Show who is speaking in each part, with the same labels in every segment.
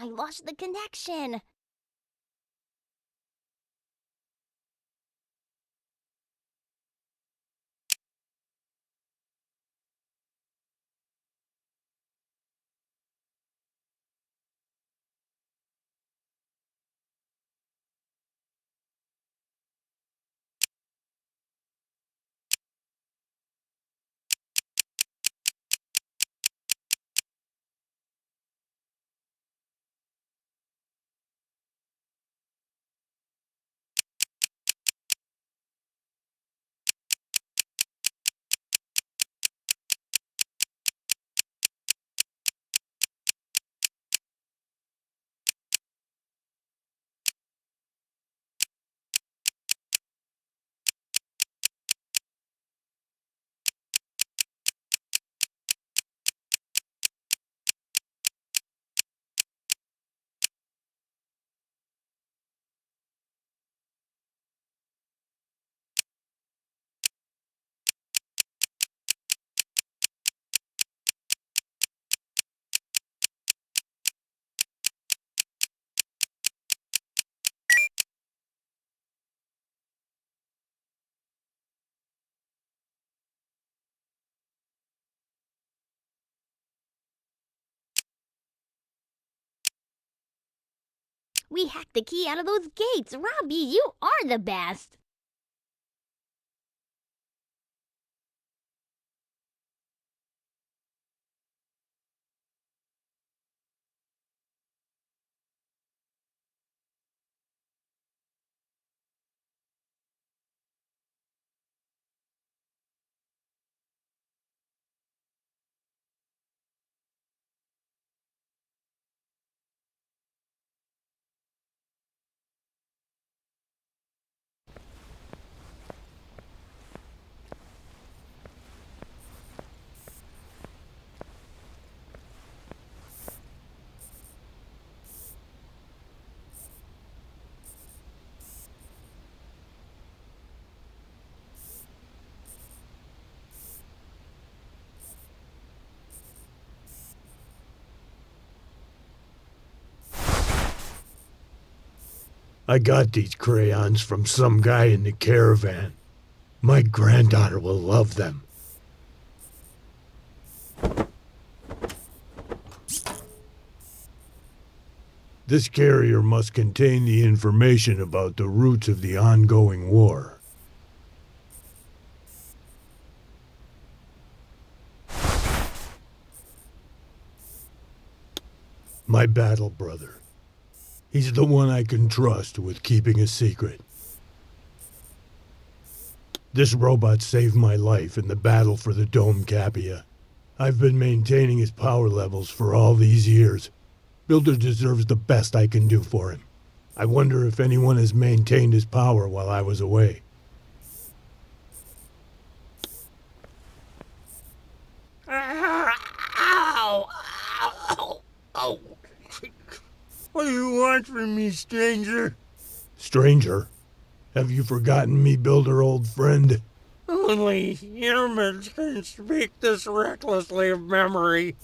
Speaker 1: I lost the connection. We hacked the key out of those gates. Robbie, you are the best.
Speaker 2: I got these crayons from some guy in the caravan. My granddaughter will love them. This carrier must contain the information about the roots of the ongoing war. My battle brother. He's the one I can trust with keeping a secret. This robot saved my life in the battle for the Dome Kapia. I've been maintaining his power levels for all these years. Builder deserves the best I can do for him. I wonder if anyone has maintained his power while I was away.
Speaker 3: Ow! Ow! Ow! What do you want from me, stranger?
Speaker 2: Stranger, have you forgotten me, Builder, old friend?
Speaker 3: Only humans can speak this recklessly of memory.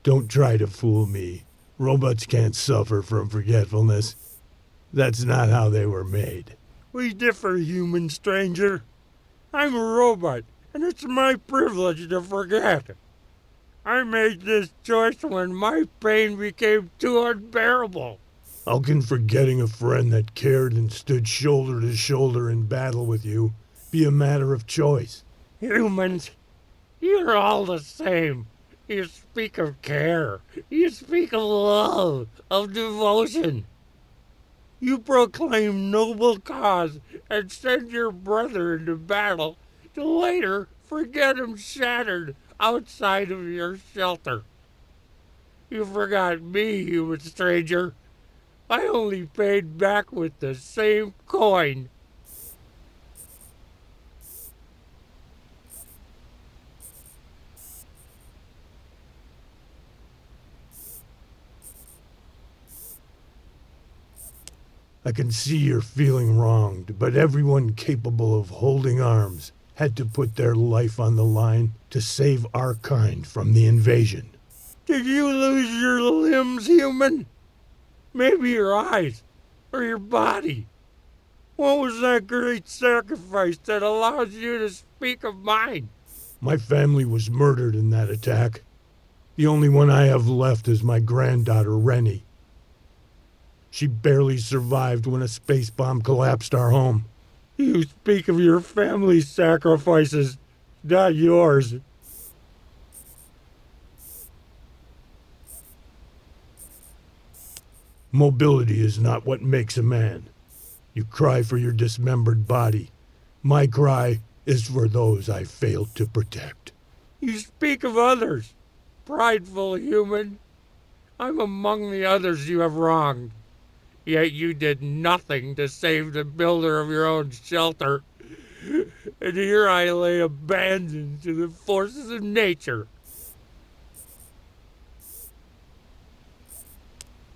Speaker 2: Don't try to fool me. Robots can't suffer from forgetfulness. That's not how they were made.
Speaker 3: We differ, human stranger. I'm a robot, and it's my privilege to forget. I made this choice when my pain became too unbearable.
Speaker 2: How can forgetting a friend that cared and stood shoulder to shoulder in battle with you be a matter of choice?
Speaker 3: Humans, you're all the same. You speak of care. You speak of love, of devotion. You proclaim noble cause and send your brother into battle to later forget him shattered outside of your shelter. You forgot me, human stranger. I only paid back with the same coin.
Speaker 2: I can see you're feeling wronged, but everyone capable of holding arms had to put their life on the line to save our kind from the invasion.
Speaker 3: Did you lose your limbs, human? Maybe your eyes, or your body? What was that great sacrifice that allowed you to speak of mine?
Speaker 2: My family was murdered in that attack. The only one I have left is my granddaughter, Rennie. She barely survived when a space bomb collapsed our home.
Speaker 3: You speak of your family's sacrifices, not yours.
Speaker 2: Mobility is not what makes a man. You cry for your dismembered body. My cry is for those I failed to protect.
Speaker 3: You speak of others, prideful human. I'm among the others you have wronged. Yet you did nothing to save the builder of your own shelter. And here I lay abandoned to the forces of nature.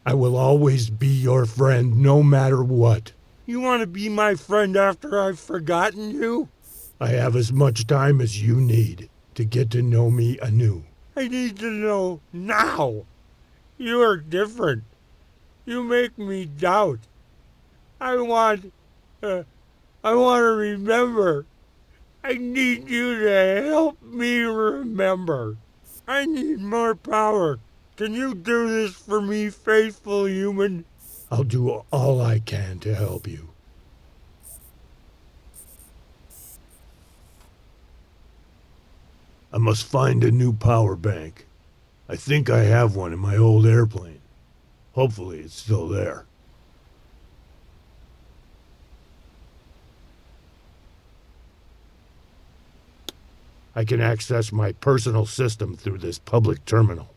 Speaker 2: I will always be your friend, no matter what.
Speaker 3: You want to be my friend after I've forgotten you?
Speaker 2: I have as much time as you need to get to know me anew.
Speaker 3: I need to know now. You are different. You make me doubt. I want to remember. I need you to help me remember. I need more power. Can you do this for me, faithful human?
Speaker 2: I'll do all I can to help you. I must find a new power bank. I think I have one in my old airplane. Hopefully it's still there. I can access my personal system through this public terminal.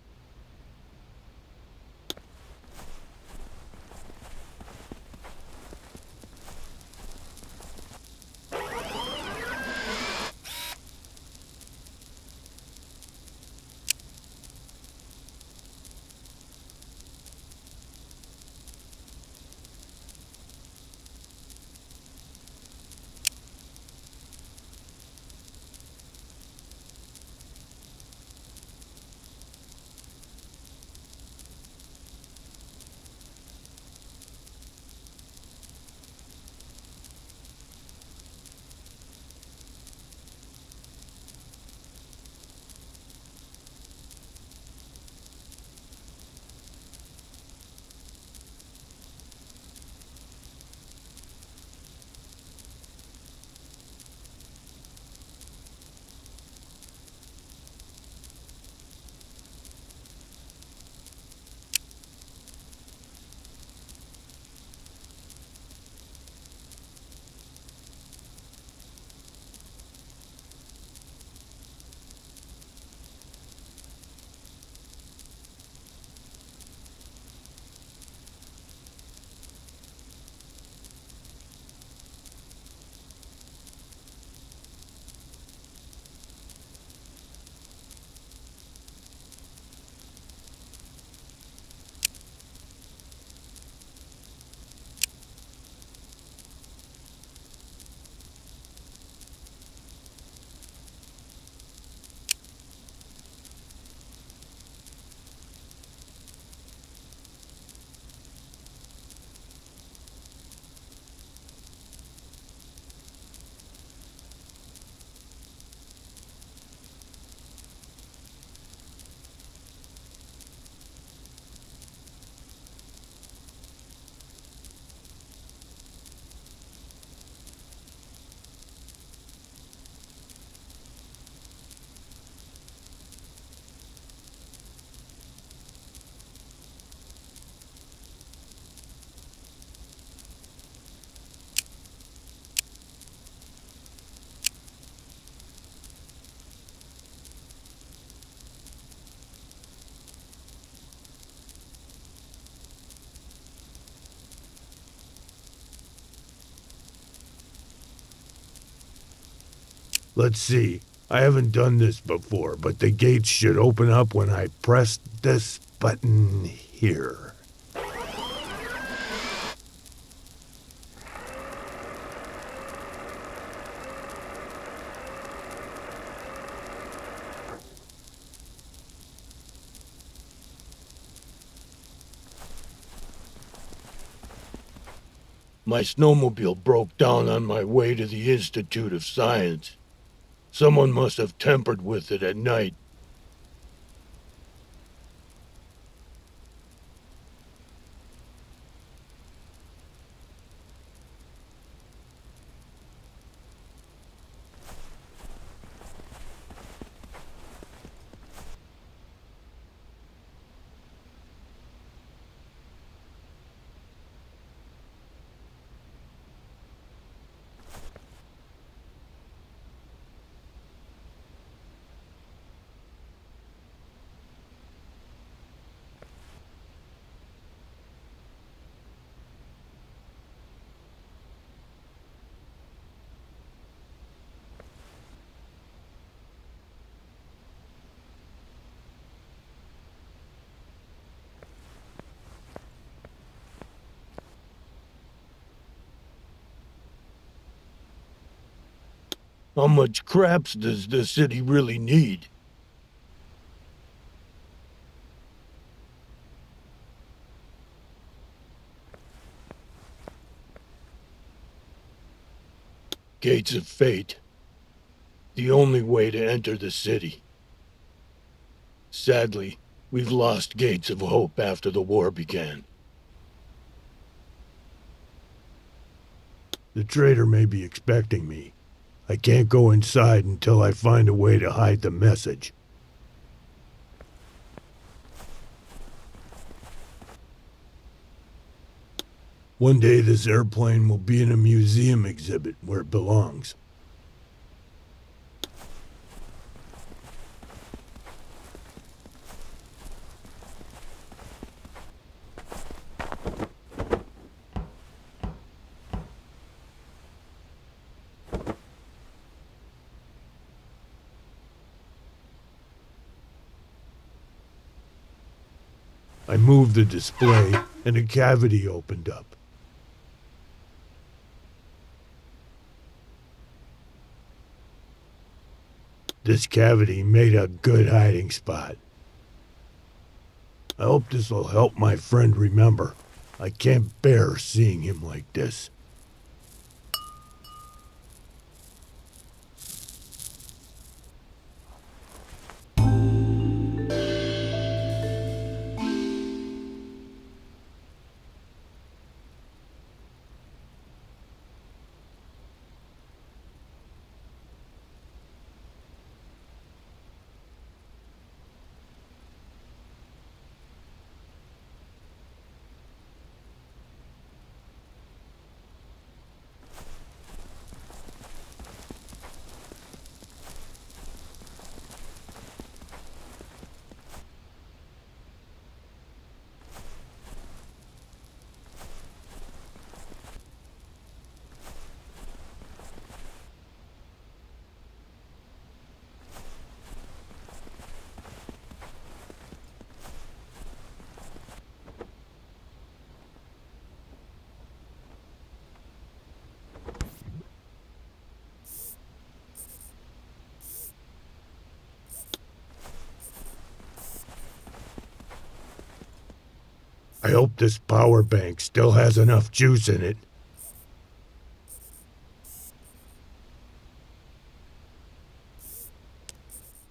Speaker 2: Let's see. I haven't done this before, but the gates should open up when I press this button here. My snowmobile broke down on my way to the Institute of Science. Someone must have tampered with it at night. How much craps does the city really need? Gates of Fate. The only way to enter the city. Sadly, we've lost Gates of Hope after the war began. The traitor may be expecting me. I can't go inside until I find a way to hide the message. One day this airplane will be in a museum exhibit where it belongs. I moved the display, and a cavity opened up. This cavity made a good hiding spot. I hope this will help my friend remember. I can't bear seeing him like this. I hope this power bank still has enough juice in it.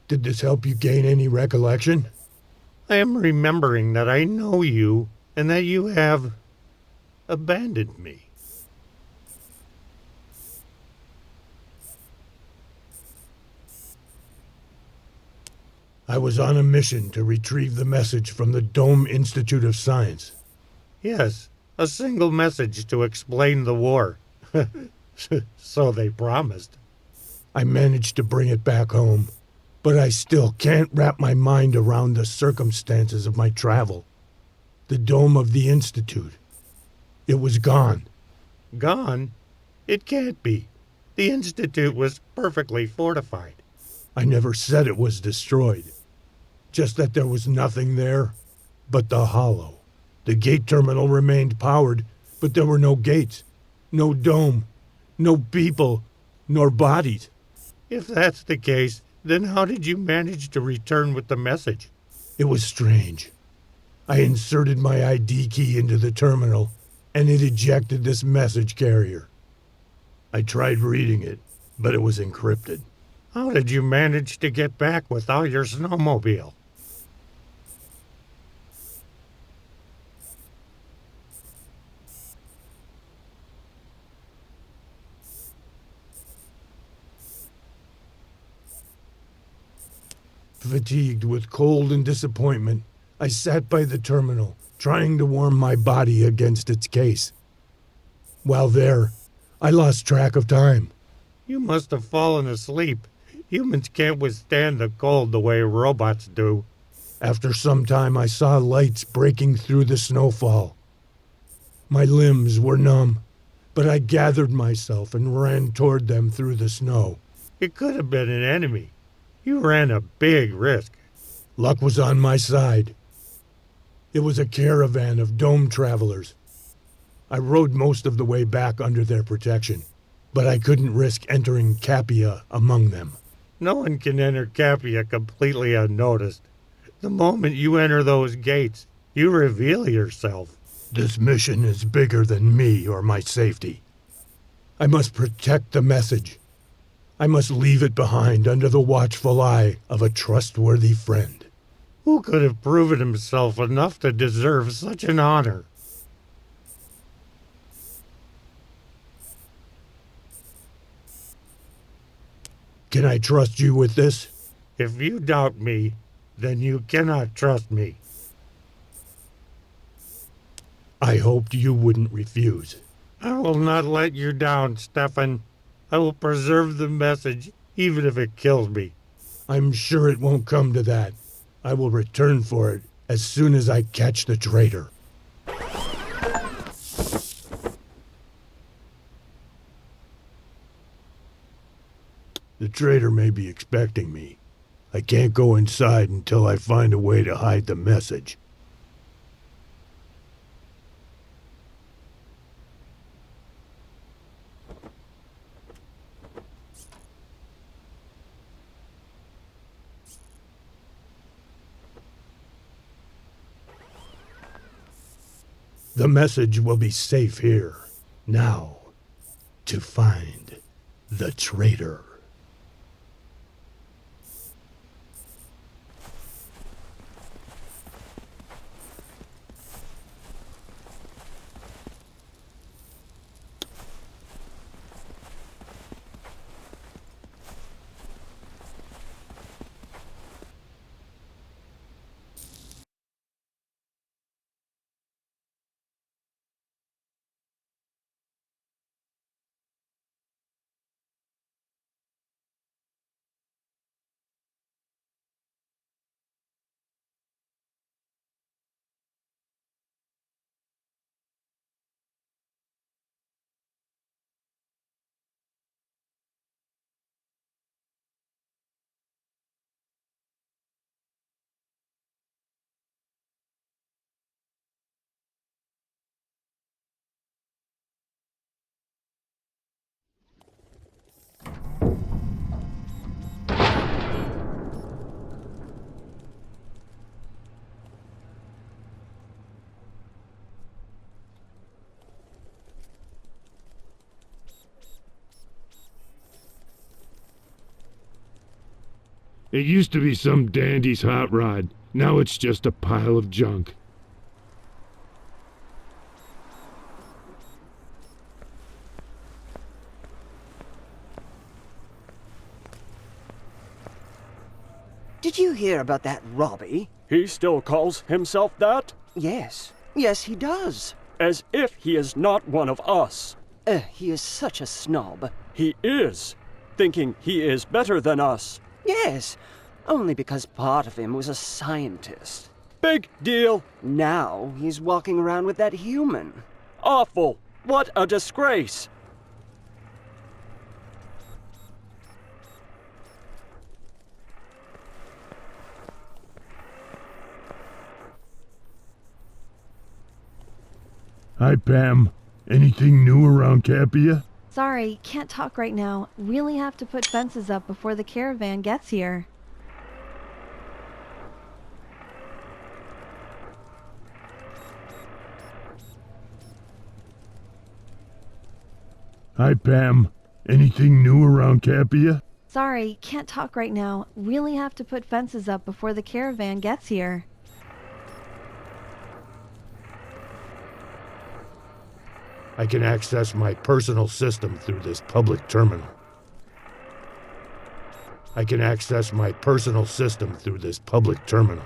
Speaker 2: Did this help you gain any recollection?
Speaker 3: I am remembering that I know you and that you have abandoned me.
Speaker 2: I was on a mission to retrieve the message from the Dome Institute of Science.
Speaker 3: Yes, a single message to explain the war. So they promised.
Speaker 2: I managed to bring it back home, but I still can't wrap my mind around the circumstances of my travel. The dome of the Institute. It was gone.
Speaker 3: Gone? It can't be. The Institute was perfectly fortified.
Speaker 2: I never said it was destroyed. Just that there was nothing there but the hollow. The gate terminal remained powered, but there were no gates, no dome, no people, nor bodies.
Speaker 3: If that's the case, then how did you manage to return with the message?
Speaker 2: It was strange. I inserted my ID key into the terminal, and it ejected this message carrier. I tried reading it, but it was encrypted.
Speaker 3: How did you manage to get back without your snowmobile?
Speaker 2: Fatigued with cold and disappointment, I sat by the terminal, trying to warm my body against its case. While there, I lost track of time.
Speaker 3: You must have fallen asleep. Humans can't withstand the cold the way robots do.
Speaker 2: After some time, I saw lights breaking through the snowfall. My limbs were numb, but I gathered myself and ran toward them through the snow.
Speaker 3: It could have been an enemy. You ran a big risk.
Speaker 2: Luck was on my side. It was a caravan of dome travelers. I rode most of the way back under their protection, but I couldn't risk entering Kapia among them.
Speaker 3: No one can enter Kapia completely unnoticed. The moment you enter those gates, you reveal yourself.
Speaker 2: This mission is bigger than me or my safety. I must protect the message. I must leave it behind under the watchful eye of a trustworthy friend.
Speaker 3: Who could have proven himself enough to deserve such an honor?
Speaker 2: Can I trust you with this?
Speaker 3: If you doubt me, then you cannot trust me.
Speaker 2: I hoped you wouldn't refuse.
Speaker 3: I will not let you down, Stefan. I will preserve the message, even if it kills me.
Speaker 2: I'm sure it won't come to that. I will return for it as soon as I catch the traitor. The traitor may be expecting me. I can't go inside until I find a way to hide the message. The message will be safe here. Now, to find the traitor. It used to be some dandy's hot rod. Now it's just a pile of junk.
Speaker 4: Did you hear about that Robbie?
Speaker 5: He still calls himself that?
Speaker 4: Yes. Yes, he does.
Speaker 5: As if he is not one of us.
Speaker 4: He is such a snob.
Speaker 5: He is, thinking he is better than us.
Speaker 4: Yes, only because part of him was a scientist.
Speaker 5: Big deal.
Speaker 4: Now he's walking around with that human.
Speaker 5: Awful. What a disgrace.
Speaker 2: Hi, Pam. Anything new around Kapia?
Speaker 6: Sorry, can't talk right now. Really have to put fences up before the caravan gets here.
Speaker 2: Hi, Pam. Anything new around Kapia?
Speaker 6: Sorry, can't talk right now. Really have to put fences up before the caravan gets here.
Speaker 2: I can access my personal system through this public terminal. I can access my personal system through this public terminal.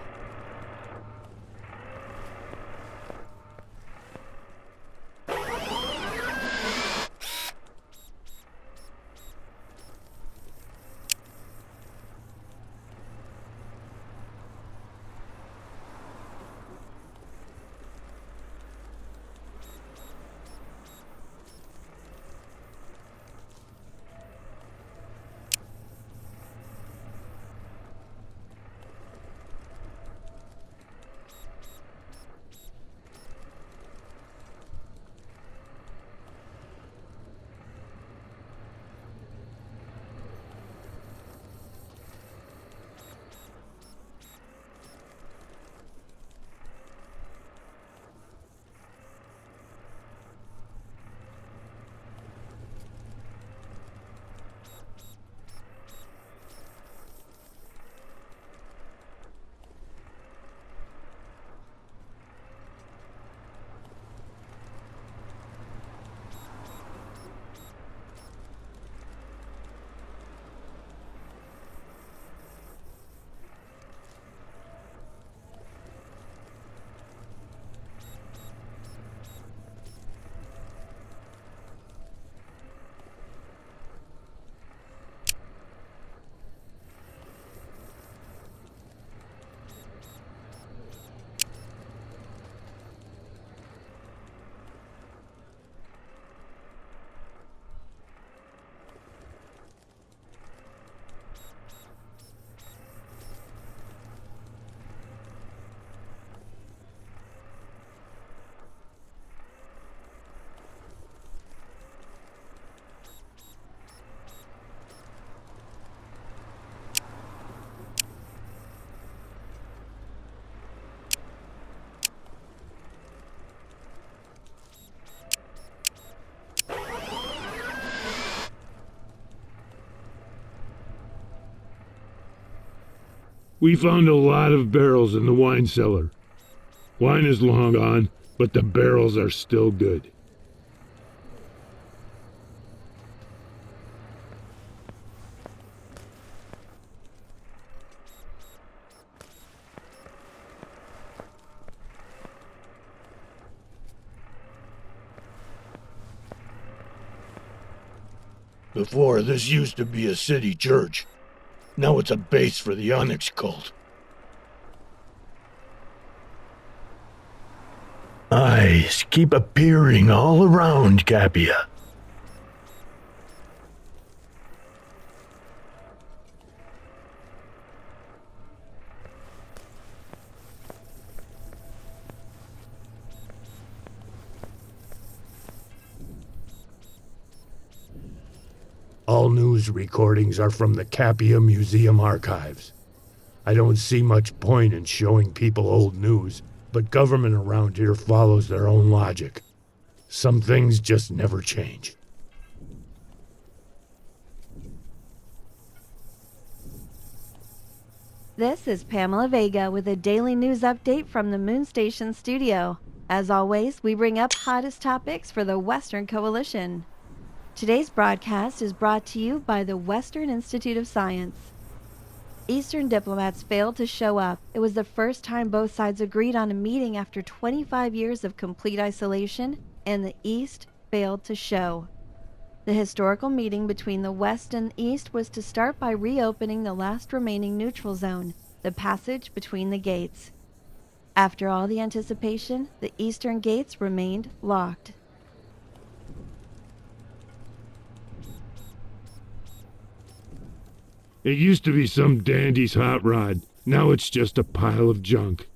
Speaker 2: We found a lot of barrels in the wine cellar. Wine is long gone, but the barrels are still good. Before, this used to be a city church. Now it's a base for the Onyx cult. Eyes keep appearing all around Kapia. All news recordings are from the Kapia Museum archives. I don't see much point in showing people old news, but government around here follows their own logic. Some things just never change.
Speaker 6: This is Pamela Vega with a daily news update from the Moon Station studio. As always, we bring up hottest topics for the Western Coalition. Today's broadcast is brought to you by the Western Institute of Science. Eastern diplomats failed to show up. It was the first time both sides agreed on a meeting after 25 years of complete isolation, and the East failed to show. The historical meeting between the West and East was to start by reopening the last remaining neutral zone, the passage between the gates. After all the anticipation, the eastern gates remained locked.
Speaker 2: It used to be some dandy's hot rod. Now it's just a pile of junk.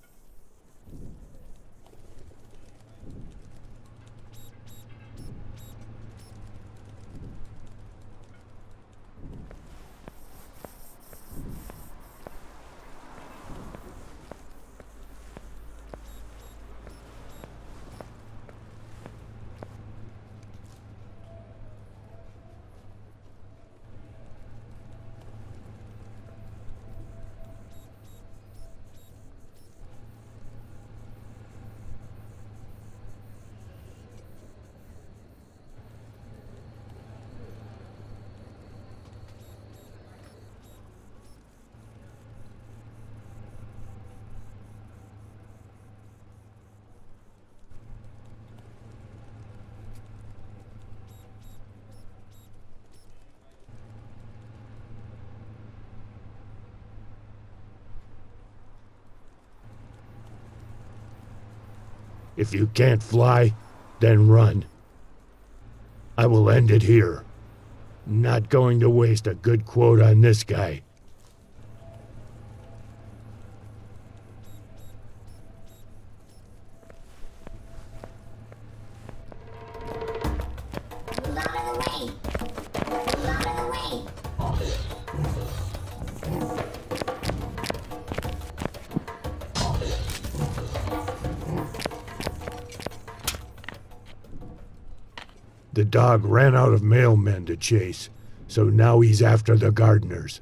Speaker 2: If you can't fly, then run. I will end it here. Not going to waste a good quote on this guy. The dog ran out of mailmen to chase, so now he's after the gardeners.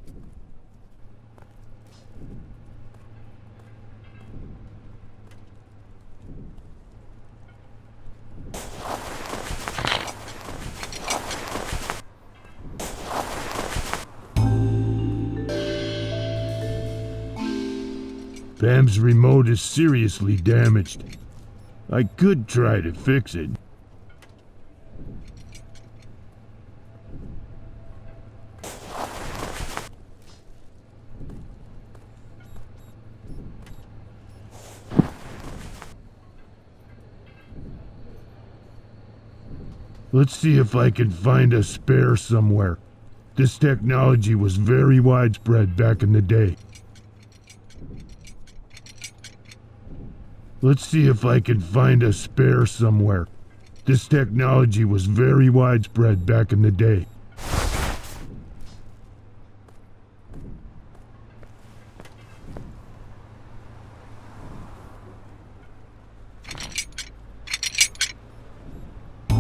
Speaker 2: Pam's remote is seriously damaged. I could try to fix it. Let's see if I can find a spare somewhere. This technology was very widespread back in the day. Let's see if I can find a spare somewhere. This technology was very widespread back in the day.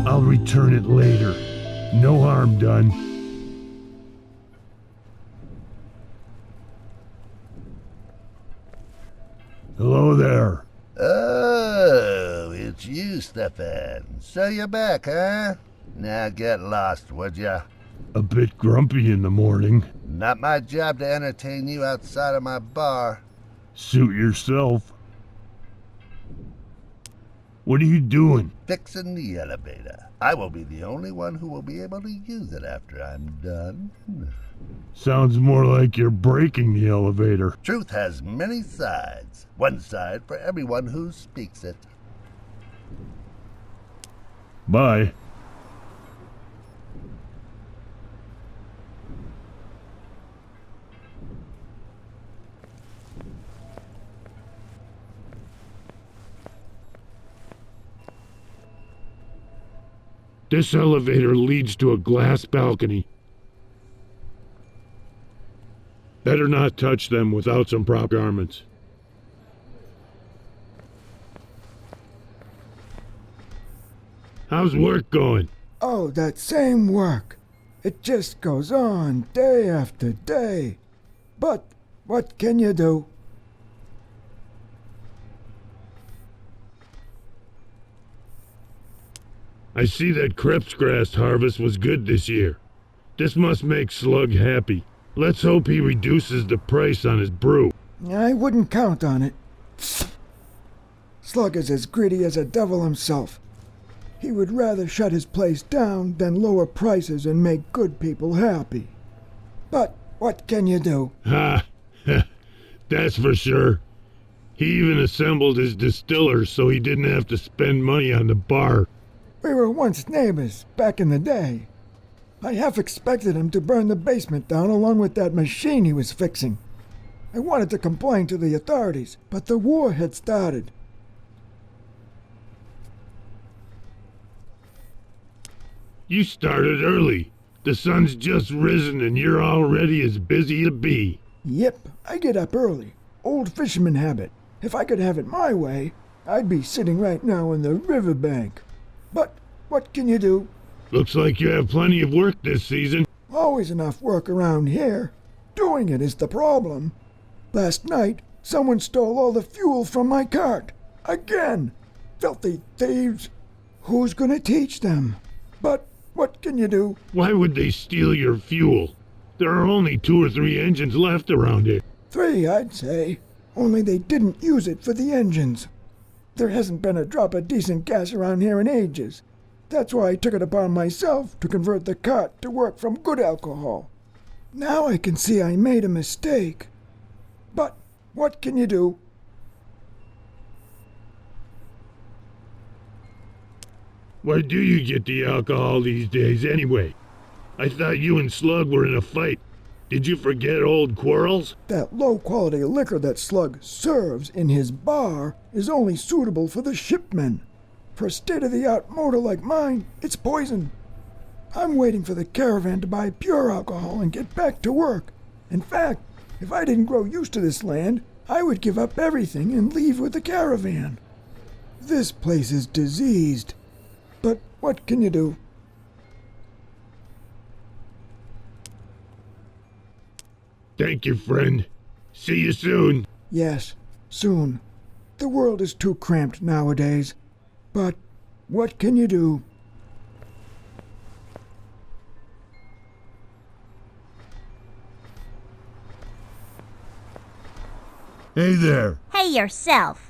Speaker 2: I'll return it later. No harm done. Hello there.
Speaker 7: Oh, it's you, Stefan. So you're back, huh? Now get lost, would ya?
Speaker 2: A bit grumpy in the morning.
Speaker 7: Not my job to entertain you outside of my bar.
Speaker 2: Suit yourself. What are you doing?
Speaker 7: Fixing the elevator. I will be the only one who will be able to use it after I'm done.
Speaker 2: Sounds more like you're breaking the elevator.
Speaker 7: Truth has many sides. One side for everyone who speaks it.
Speaker 2: Bye. This elevator leads to a glass balcony. Better not touch them without some proper garments. How's work going?
Speaker 8: Oh, that same work. It just goes on day after day. But what can you do?
Speaker 2: I see that Krebsgrass harvest was good this year. This must make Slug happy. Let's hope he reduces the price on his brew.
Speaker 8: I wouldn't count on it. Slug is as greedy as a devil himself. He would rather shut his place down than lower prices and make good people happy. But what can you do?
Speaker 2: Ha! That's for sure. He even assembled his distillers so he didn't have to spend money on the bar.
Speaker 8: We were once neighbors back in the day. I half expected him to burn the basement down along with that machine he was fixing. I wanted to complain to the authorities, but the war had started.
Speaker 2: You started early. The sun's just risen and you're already as busy as a bee.
Speaker 8: Yep, I get up early. Old fisherman habit. If I could have it my way, I'd be sitting right now on the riverbank. But what can you do?
Speaker 2: Looks like you have plenty of work this season.
Speaker 8: Always enough work around here. Doing it is the problem. Last night, someone stole all the fuel from my cart. Again! Filthy thieves! Who's gonna teach them? But what can you do?
Speaker 2: Why would they steal your fuel? There are only 2 or 3 engines left around here.
Speaker 8: 3, I'd say. Only they didn't use it for the engines. There hasn't been a drop of decent gas around here in ages. That's why I took it upon myself to convert the cart to work from good alcohol. Now I can see I made a mistake. But what can you do?
Speaker 2: Why do you get the alcohol these days anyway? I thought you and Slug were in a fight. Did you forget old quarrels?
Speaker 8: That low-quality liquor that Slug serves in his bar is only suitable for the shipmen. For a state-of-the-art motor like mine, it's poison. I'm waiting for the caravan to buy pure alcohol and get back to work. In fact, if I didn't grow used to this land, I would give up everything and leave with the caravan. This place is diseased. But what can you do?
Speaker 2: Thank you, friend. See you soon.
Speaker 8: Yes, soon. The world is too cramped nowadays. But what can you do?
Speaker 2: Hey there.
Speaker 1: Hey yourself.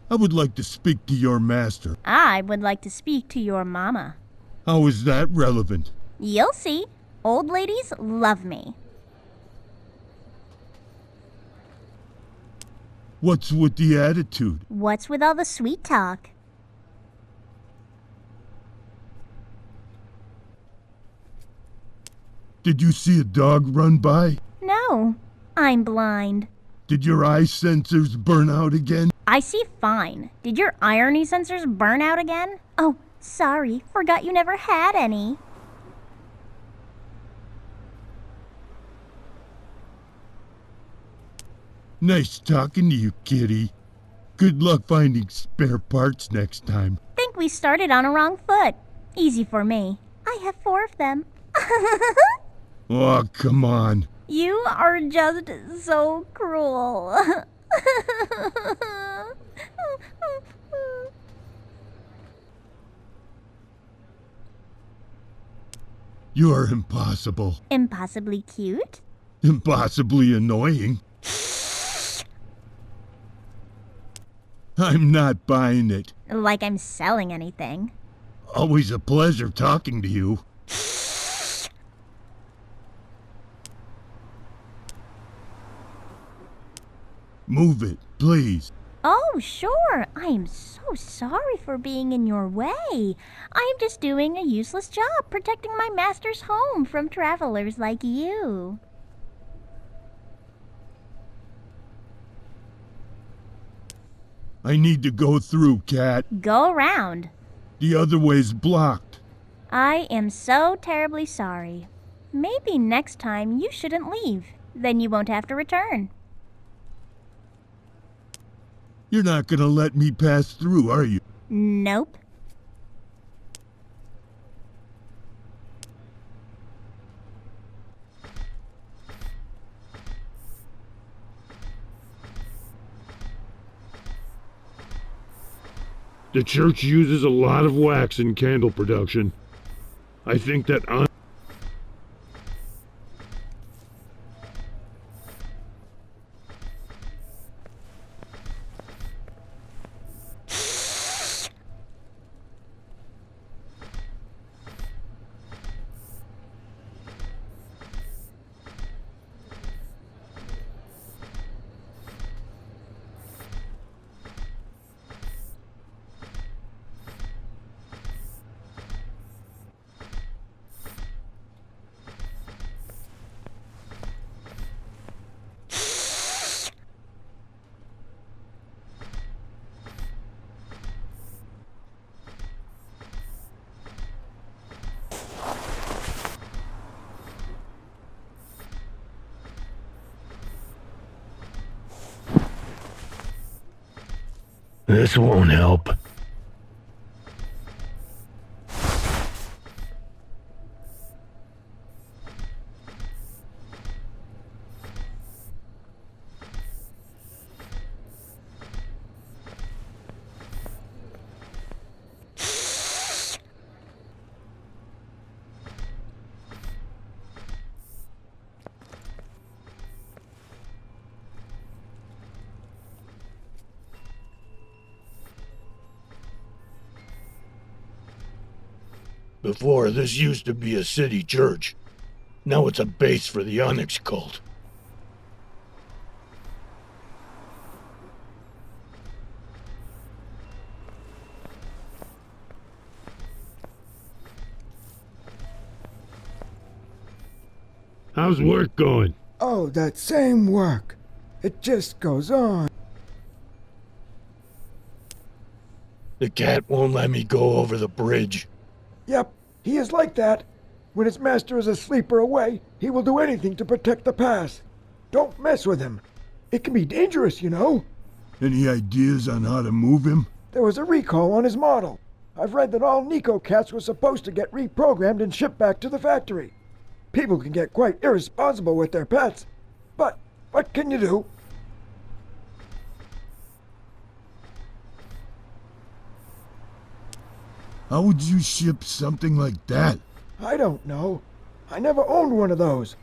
Speaker 2: I would like to speak to your master.
Speaker 1: I would like to speak to your mama.
Speaker 2: How is that relevant?
Speaker 1: You'll see. Old ladies love me.
Speaker 2: What's with the attitude?
Speaker 1: What's with all the sweet talk?
Speaker 2: Did you see a dog run by?
Speaker 1: No, I'm blind.
Speaker 2: Did your eye sensors burn out again?
Speaker 1: I see fine. Did your irony sensors burn out again? Oh, sorry. Forgot you never had any.
Speaker 2: Nice talking to you, kitty. Good luck finding spare parts next time.
Speaker 1: Think we started on a wrong foot. Easy for me. I have 4 of them.
Speaker 2: Oh, come on.
Speaker 1: You are just so cruel.
Speaker 2: You're impossible.
Speaker 1: Impossibly cute?
Speaker 2: Impossibly annoying. I'm not buying it.
Speaker 1: Like I'm selling anything.
Speaker 2: Always a pleasure talking to you. Move it, please.
Speaker 1: Oh, sure. I am so sorry for being in your way. I am just doing a useless job protecting my master's home from travelers like you.
Speaker 2: I need to go through, Cat.
Speaker 1: Go around.
Speaker 2: The other way's blocked.
Speaker 1: I am so terribly sorry. Maybe next time you shouldn't leave. Then you won't have to return.
Speaker 2: You're not gonna let me pass through, are you?
Speaker 1: Nope.
Speaker 2: The church uses a lot of wax in candle production. I think that this won't help. Before, this used to be a city church. Now it's a base for the Onyx cult.
Speaker 3: How's work going?
Speaker 8: Oh, that same work. It just goes on.
Speaker 2: The cat won't let me go over the bridge.
Speaker 8: Yep, he is like that. When his master is asleep or away, he will do anything to protect the pass. Don't mess with him. It can be dangerous, you know.
Speaker 2: Any ideas on how to move him?
Speaker 8: There was a recall on his model. I've read that all Nico cats were supposed to get reprogrammed and shipped back to the factory. People can get quite irresponsible with their pets. But what can you do?
Speaker 2: How would you ship something like that?
Speaker 8: I don't know. I never owned one of those.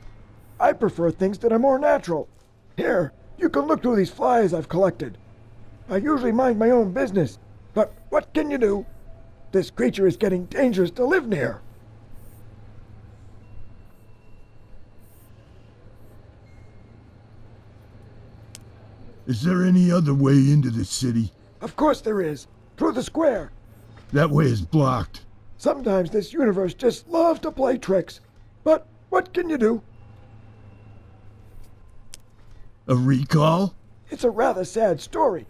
Speaker 8: I prefer things that are more natural. Here, you can look through these flies I've collected. I usually mind my own business, but what can you do? This creature is getting dangerous to live near.
Speaker 2: Is there any other way into the city?
Speaker 8: Of course there is. Through the square.
Speaker 2: That way is blocked.
Speaker 8: Sometimes this universe just loves to play tricks. But what can you do?
Speaker 2: A recall?
Speaker 8: It's a rather sad story.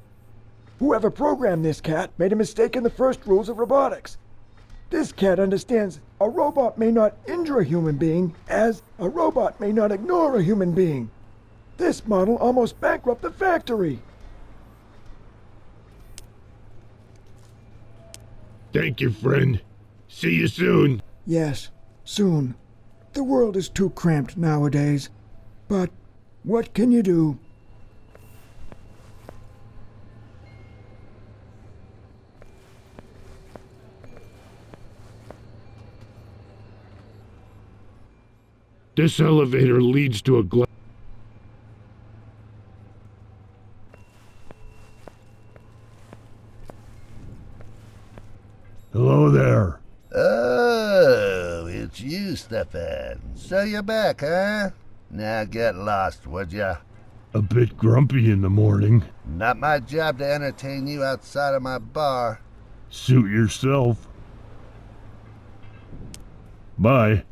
Speaker 8: Whoever programmed this cat made a mistake in the first rules of robotics. This cat understands a robot may not injure a human being, as a robot may not ignore a human being. This model almost bankrupted the factory.
Speaker 2: Thank you, friend. See you soon.
Speaker 8: Yes, soon. The world is too cramped nowadays. But what can you do?
Speaker 2: This elevator leads to a Hello there.
Speaker 7: Oh, it's you, Stefan. So you're back, huh? Now get lost, would ya?
Speaker 2: A bit grumpy in the morning.
Speaker 7: Not my job to entertain you outside of my bar.
Speaker 2: Suit yourself. Bye.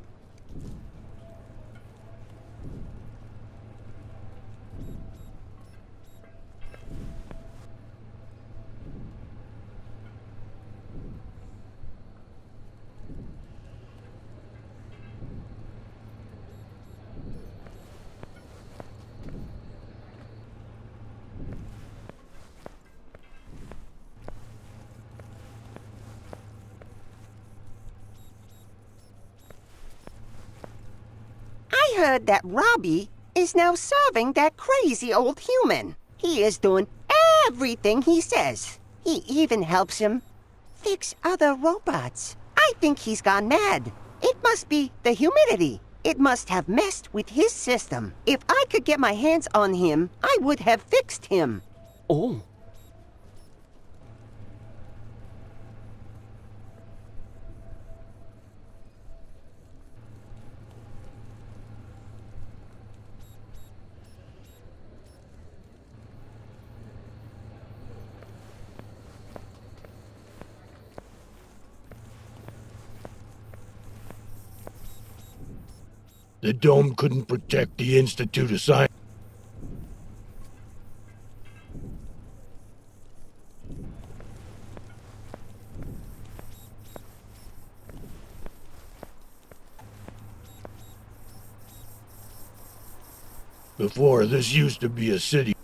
Speaker 9: I heard that Robbie is now serving that crazy old human. He is doing everything he says. He even helps him fix other robots. I think he's gone mad. It must be the humidity. It must have messed with his system. If I could get my hands on him, I would have fixed him.
Speaker 4: Oh.
Speaker 2: The dome couldn't protect the Institute of Science. Before, this used to be a city.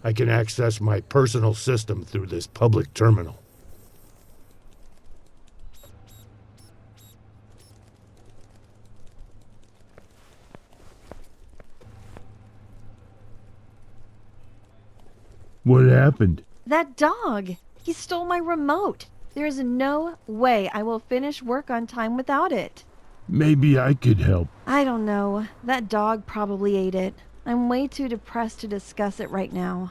Speaker 2: I can access my personal system through this public terminal. What happened?
Speaker 6: That dog! He stole my remote. There is no way I will finish work on time without it.
Speaker 2: Maybe I could help.
Speaker 6: I don't know. That dog probably ate it. I'm way too depressed to discuss it right now.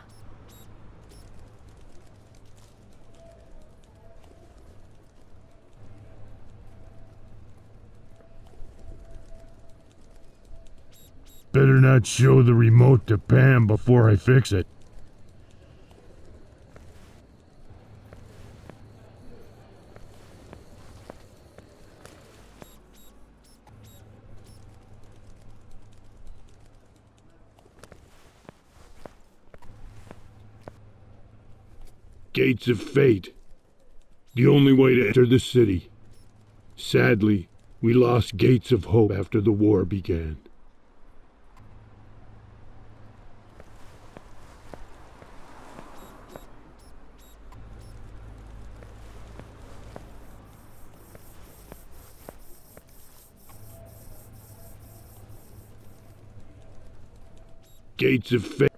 Speaker 2: Better not show the remote to Pam before I fix it. Gates of Fate. The only way to enter the city. Sadly, we lost Gates of Hope after the war began. Gates of Fate.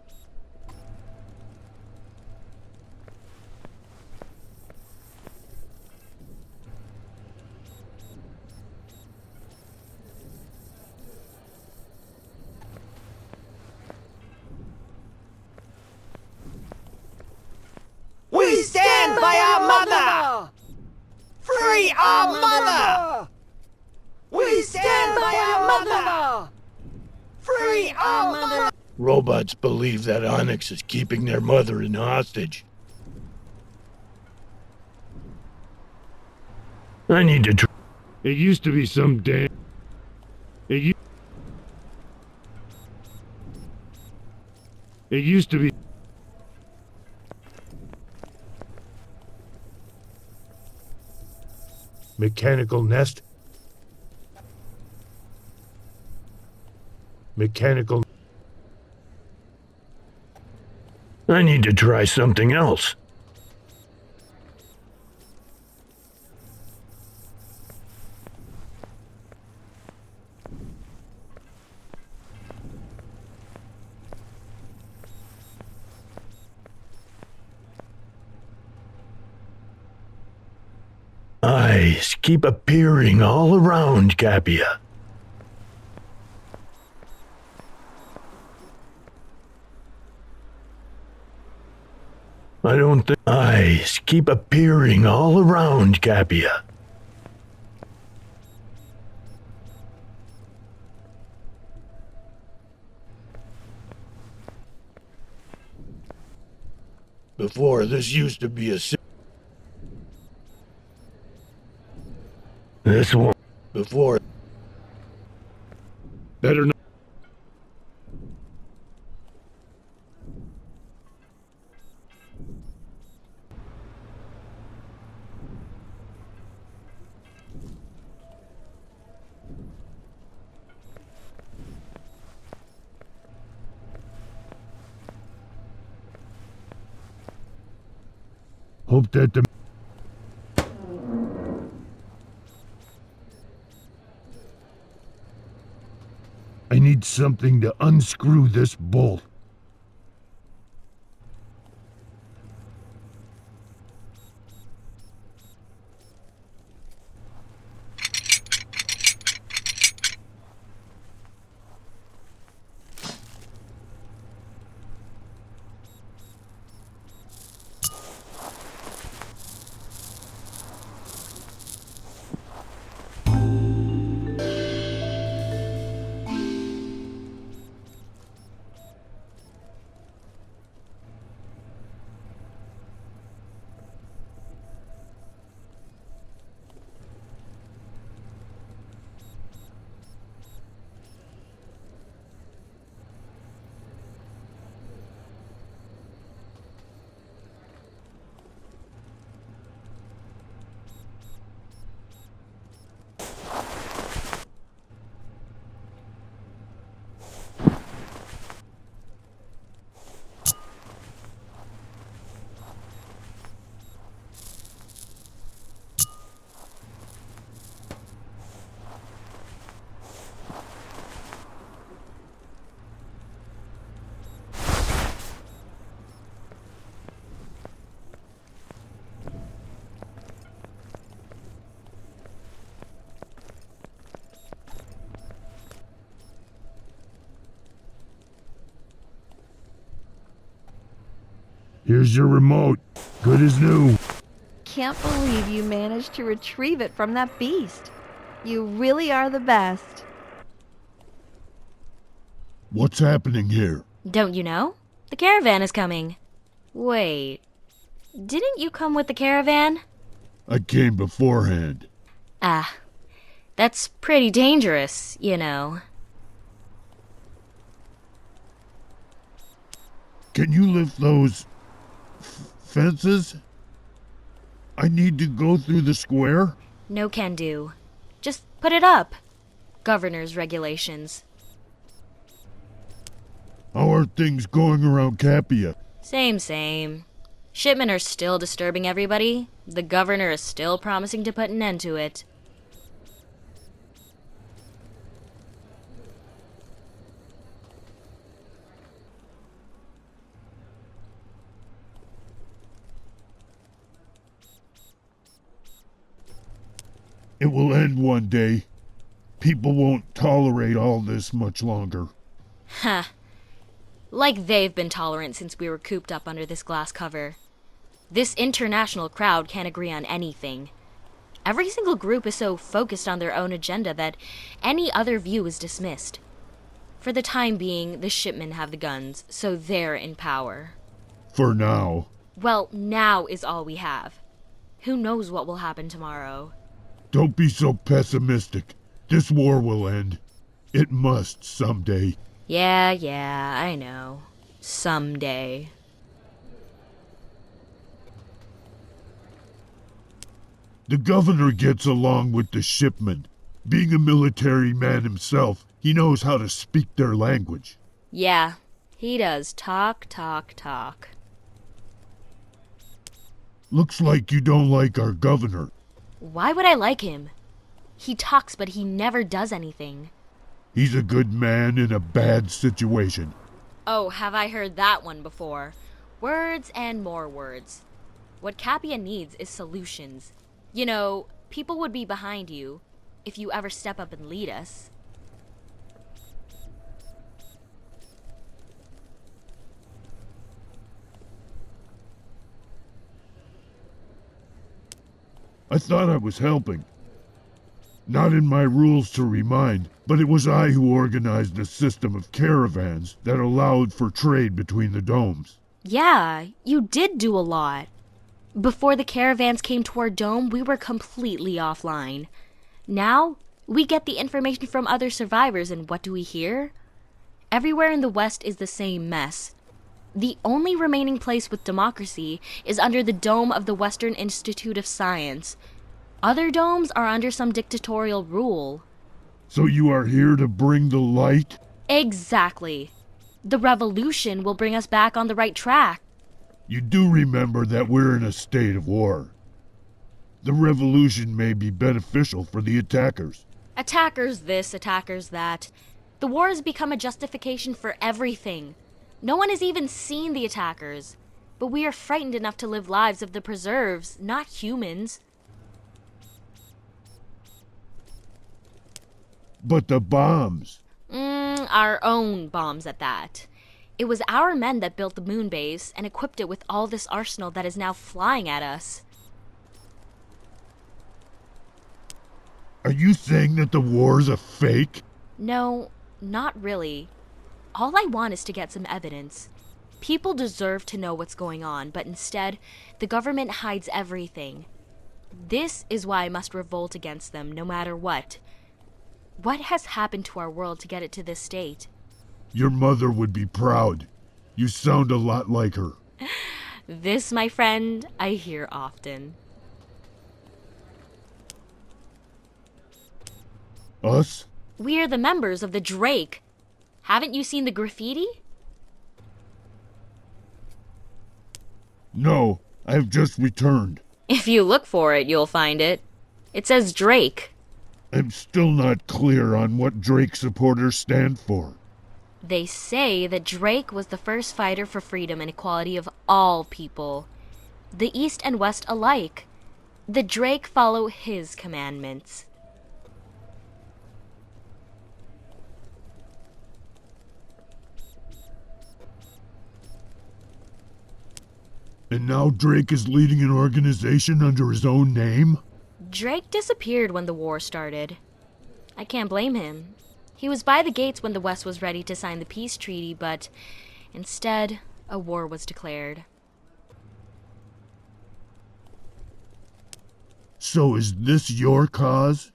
Speaker 9: We stand by our mother! Free our mother! We stand by our mother! Free our mother!
Speaker 2: Robots believe that Onyx is keeping their mother in hostage. I need to try. It used to be some damn. It used to be. Mechanical nest. Mechanical. I need to try something else. Eyes keep appearing all around Kapia. I don't think eyes keep appearing all around Kapia. Before, this used to be a this one. Before. Better not. Hope that the I need something to unscrew this bolt. Here's your remote. Good as new.
Speaker 6: Can't believe you managed to retrieve it from that beast. You really are the best.
Speaker 2: What's happening here?
Speaker 10: Don't you know? The caravan is coming. Wait, didn't you come with the caravan?
Speaker 2: I came beforehand.
Speaker 10: Ah, that's pretty dangerous, you know.
Speaker 2: Can you lift those fences? I need to go through the square?
Speaker 10: No can do. Just put it up. Governor's regulations.
Speaker 2: How are things going around Kapia?
Speaker 10: Same. Shipmen are still disturbing everybody. The governor is still promising to put an end to it.
Speaker 2: It will end one day. People won't tolerate all this much longer.
Speaker 10: Huh. Like they've been tolerant since we were cooped up under this glass cover. This international crowd can't agree on anything. Every single group is so focused on their own agenda that any other view is dismissed. For the time being, the shipmen have the guns, so they're in power.
Speaker 2: For now.
Speaker 10: Well, now is all we have. Who knows what will happen tomorrow?
Speaker 2: Don't be so pessimistic. This war will end. It must someday.
Speaker 10: Yeah, I know. Someday.
Speaker 2: The governor gets along with the shipmen. Being a military man himself, he knows how to speak their language.
Speaker 10: Yeah, he does talk.
Speaker 2: Looks like you don't like our governor.
Speaker 10: Why would I like him? He talks, but he never does anything.
Speaker 2: He's a good man in a bad situation.
Speaker 10: Oh, have I heard that one before? Words and more words. What Kapia needs is solutions. You know, people would be behind you if you ever step up and lead us.
Speaker 2: I thought I was helping. Not in my rules to remind, but it was I who organized a system of caravans that allowed for trade between the domes.
Speaker 10: Yeah, you did do a lot. Before the caravans came to our dome, we were completely offline. Now, we get the information from other survivors, and what do we hear? Everywhere in the West is the same mess. The only remaining place with democracy is under the dome of the Western Institute of Science. Other domes are under some dictatorial rule.
Speaker 2: So you are here to bring the light?
Speaker 10: Exactly. The revolution will bring us back on the right track.
Speaker 2: You do remember that we're in a state of war. The revolution may be beneficial for the attackers.
Speaker 10: Attackers this, attackers that. The war has become a justification for everything. No one has even seen the attackers. But we are frightened enough to live lives of the preserves, not humans.
Speaker 2: But the bombs.
Speaker 10: Our own bombs at that. It was our men that built the moon base and equipped it with all this arsenal that is now flying at us.
Speaker 2: Are you saying that the war's a fake?
Speaker 10: No, not really. All I want is to get some evidence. People deserve to know what's going on, but instead, the government hides everything. This is why I must revolt against them, no matter what. What has happened to our world to get it to this state?
Speaker 2: Your mother would be proud. You sound a lot like her.
Speaker 10: This, my friend, I hear often.
Speaker 2: Us?
Speaker 10: We are the members of the Drake. Haven't you seen the graffiti?
Speaker 2: No, I have just returned.
Speaker 10: If you look for it, you'll find it. It says Drake.
Speaker 2: I'm still not clear on what Drake supporters stand for.
Speaker 10: They say that Drake was the first fighter for freedom and equality of all people. The East and West alike. The Drake follow his commandments.
Speaker 2: And now Drake is leading an organization under his own name?
Speaker 10: Drake disappeared when the war started. I can't blame him. He was by the gates when the West was ready to sign the peace treaty, but instead, a war was declared.
Speaker 2: So is this your cause?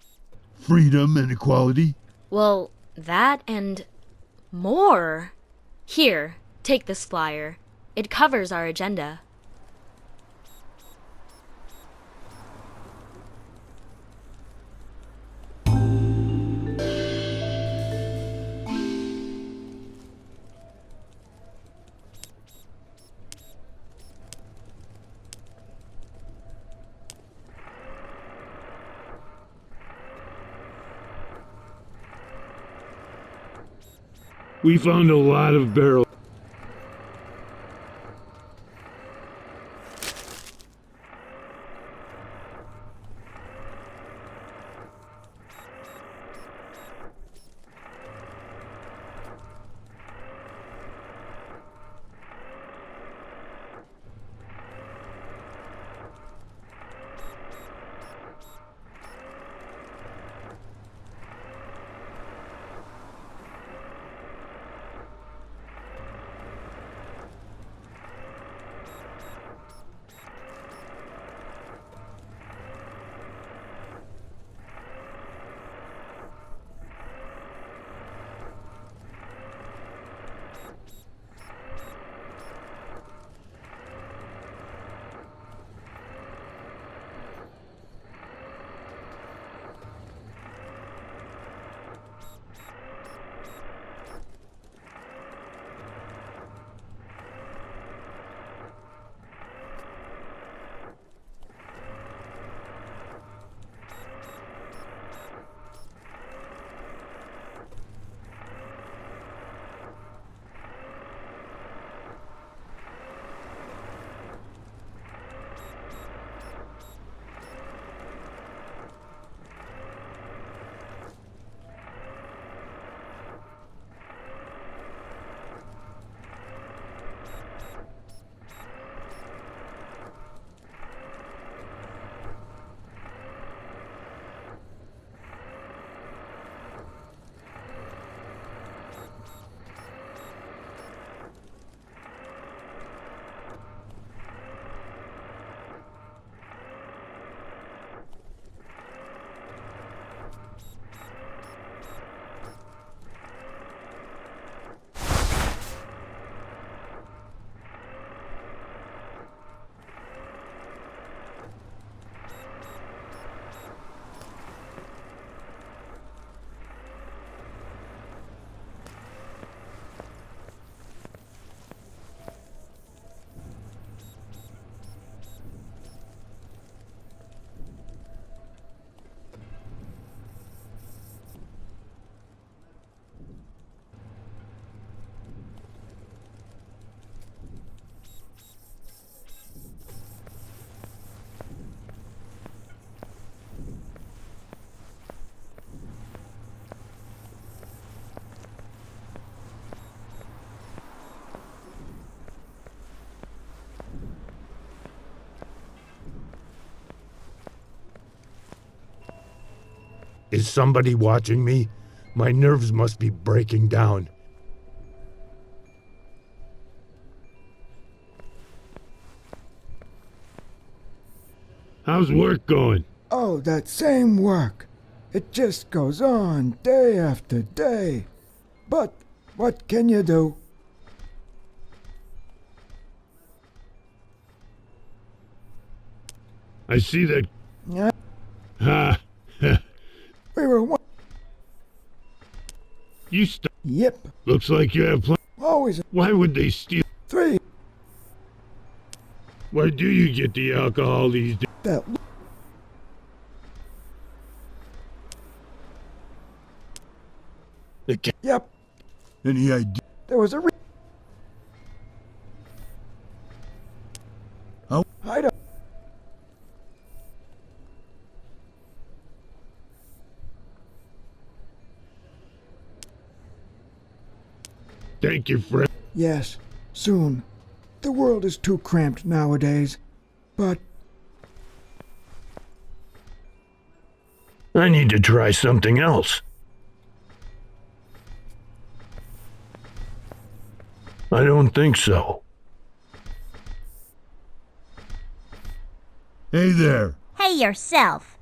Speaker 2: Freedom and equality?
Speaker 10: Well, that and more. Here, take this flyer. It covers our agenda.
Speaker 2: We found a lot of barrels. Is somebody watching me? My nerves must be breaking down. How's work going?
Speaker 8: Oh, that same work. It just goes on day after day. But what can you do?
Speaker 2: I see that.
Speaker 8: Yeah,
Speaker 2: Ha!
Speaker 8: we were one.
Speaker 2: You stop.
Speaker 8: Yep,
Speaker 2: Looks like you have
Speaker 8: always
Speaker 2: Why would they steal?
Speaker 8: 3.
Speaker 2: Where do you get the alcohol these days?
Speaker 8: That Yep,
Speaker 2: Any idea?
Speaker 8: there was a
Speaker 2: How?
Speaker 8: I don't.
Speaker 2: Thank you, friend.
Speaker 8: Yes, soon. The world is too cramped nowadays. But
Speaker 2: I need to try something else. I don't think so. Hey there.
Speaker 1: Hey yourself.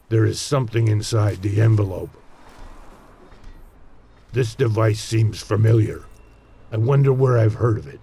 Speaker 2: There is something inside the envelope. This device seems familiar. I wonder where I've heard of it.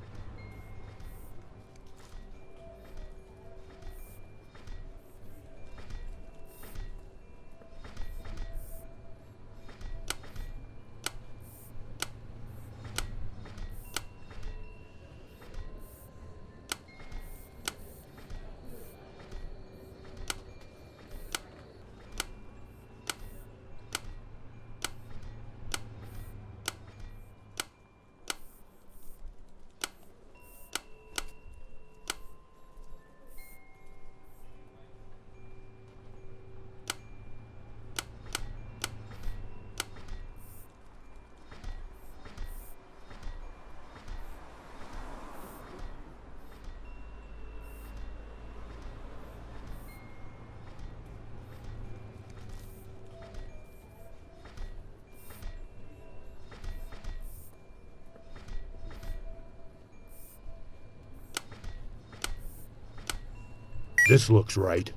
Speaker 2: This looks right.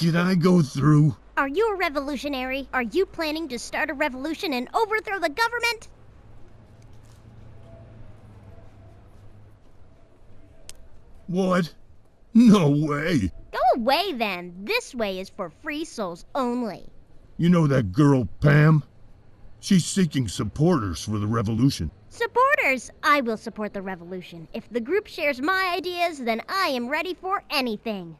Speaker 2: Can I go through?
Speaker 1: Are you a revolutionary? Are you planning to start a revolution and overthrow the government?
Speaker 2: What? No way.
Speaker 1: Go away then. This way is for free souls only.
Speaker 2: You know that girl, Pam? She's seeking supporters for the revolution.
Speaker 1: Supporters! I will support the revolution. If the group shares my ideas, then I am ready for anything.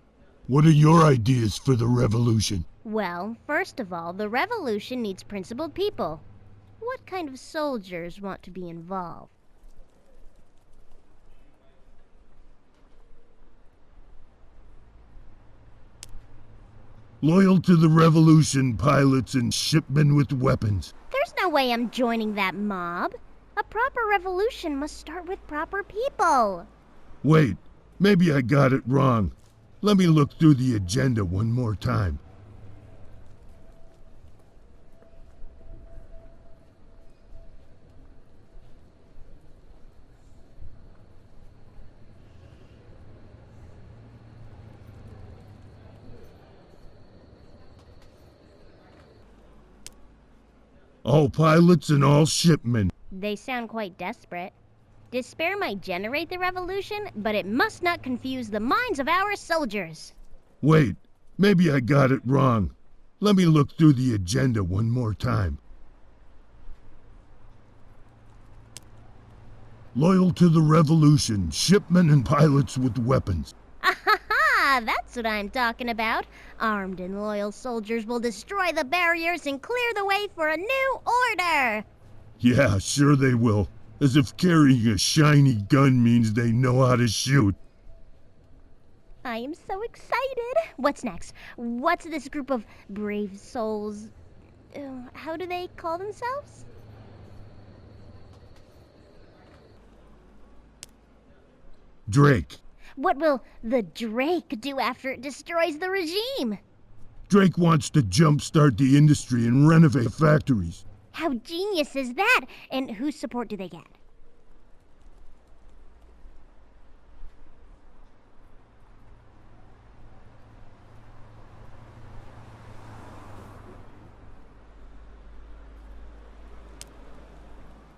Speaker 2: What are your ideas for the revolution?
Speaker 1: Well, first of all, the revolution needs principled people. What kind of soldiers want to be involved?
Speaker 2: Loyal to the revolution, pilots and shipmen with weapons.
Speaker 1: There's no way I'm joining that mob. A proper revolution must start with proper people.
Speaker 2: Wait, maybe I got it wrong. Let me look through the agenda one more time. All pilots and all shipmen.
Speaker 1: They sound quite desperate. Despair might generate the revolution, but it must not confuse the minds of our soldiers.
Speaker 2: Wait, maybe I got it wrong. Let me look through the agenda one more time. Loyal to the revolution, shipmen and pilots with weapons.
Speaker 1: Ah, that's what I'm talking about. Armed and loyal soldiers will destroy the barriers and clear the way for a new order.
Speaker 2: Yeah, sure they will. As if carrying a shiny gun means they know how to shoot.
Speaker 1: I am so excited. What's next? What's this group of brave souls? How do they call themselves?
Speaker 2: Drake.
Speaker 1: What will the Drake do after it destroys the regime?
Speaker 2: Drake wants to jumpstart the industry and renovate factories.
Speaker 1: How genius is that? And whose support do they get?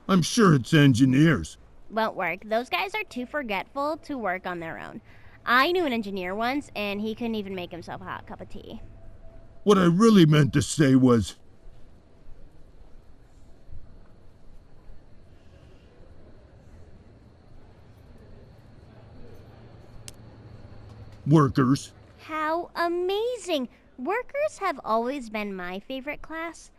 Speaker 2: I'm sure it's engineers.
Speaker 1: Won't work. Those guys are too forgetful to work on their own. I knew an engineer once, and he couldn't even make himself a hot cup of tea.
Speaker 2: What I really meant to say was... workers.
Speaker 1: How amazing! Workers have always been my favorite class.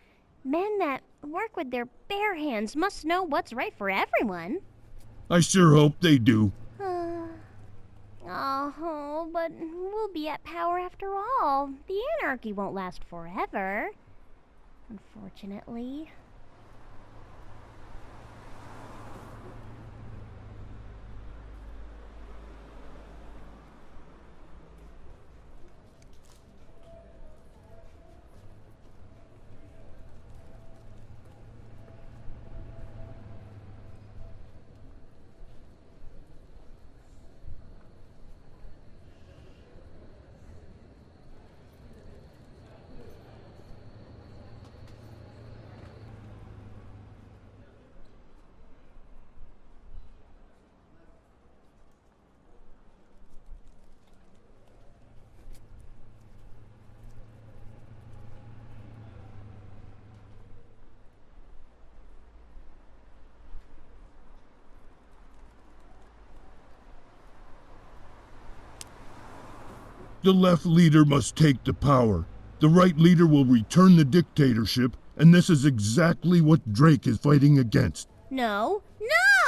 Speaker 1: Men that work with their bare hands must know what's right for everyone.
Speaker 2: I sure hope they do.
Speaker 1: Oh, but we'll be at power after all. The anarchy won't last forever. Unfortunately.
Speaker 2: The left leader must take the power. The right leader will return the dictatorship, and this is exactly what Drake is fighting against.
Speaker 1: No!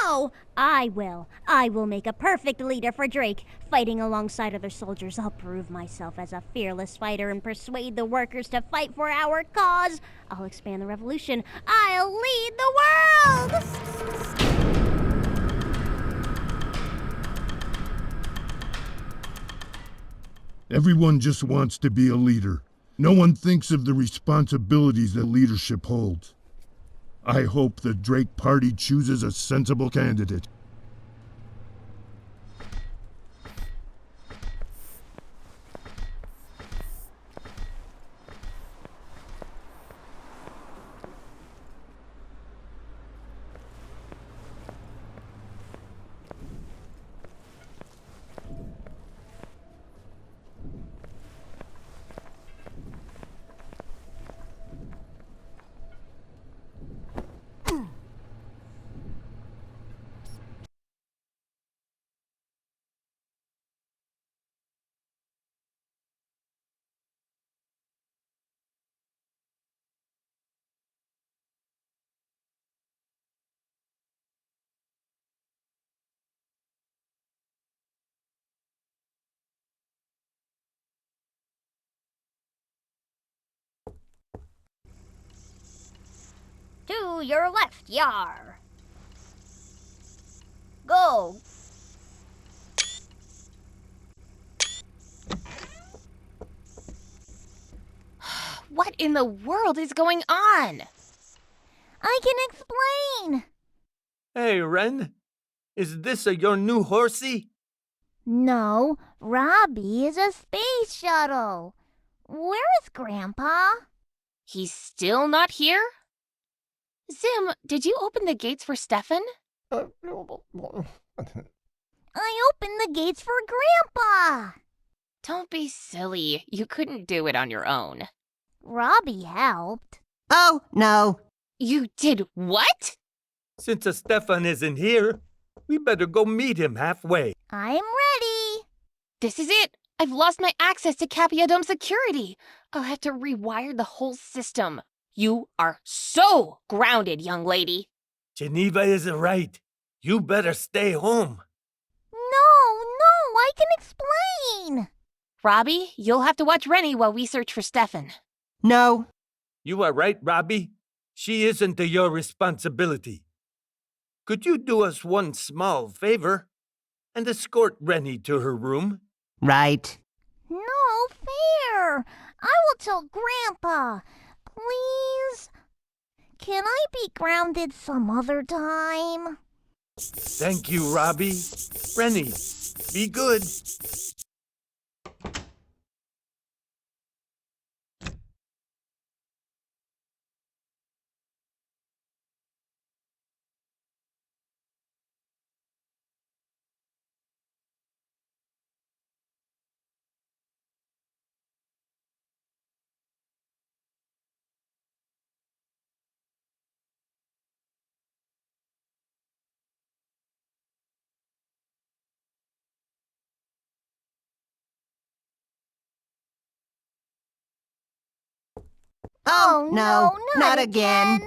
Speaker 1: No! I will make a perfect leader for Drake. Fighting alongside other soldiers, I'll prove myself as a fearless fighter and persuade the workers to fight for our cause. I'll expand the revolution. I'll lead the world!
Speaker 2: Everyone just wants to be a leader. No one thinks of the responsibilities that leadership holds. I hope the Drake Party chooses a sensible candidate.
Speaker 1: To your left, yar. Go.
Speaker 11: What in the world is going on?
Speaker 1: I can explain.
Speaker 3: Hey, Ren. Is this your new horsey?
Speaker 1: No, Robbie is a space shuttle. Where is Grandpa?
Speaker 11: He's still not here? Zim, did you open the gates for Stefan?
Speaker 1: I opened the gates for Grandpa.
Speaker 11: Don't be silly. You couldn't do it on your own.
Speaker 1: Robbie helped.
Speaker 9: Oh, no.
Speaker 11: You did what?
Speaker 3: Since Stefan isn't here, we better go meet him halfway.
Speaker 1: I'm ready.
Speaker 11: This is it. I've lost my access to Kapia Dome security. I'll have to rewire the whole system. You are so grounded, young lady.
Speaker 3: Geneva is right. You better stay home.
Speaker 1: No, I can explain.
Speaker 11: Robbie, you'll have to watch Rennie while we search for Stefan.
Speaker 9: No.
Speaker 3: You are right, Robbie. She isn't your responsibility. Could you do us one small favor and escort Rennie to her room?
Speaker 9: Right.
Speaker 1: No fair. I will tell Grandpa. Please? Can I be grounded some other time?
Speaker 3: Thank you, Robbie. Rennie, be good.
Speaker 9: Oh, no, not again.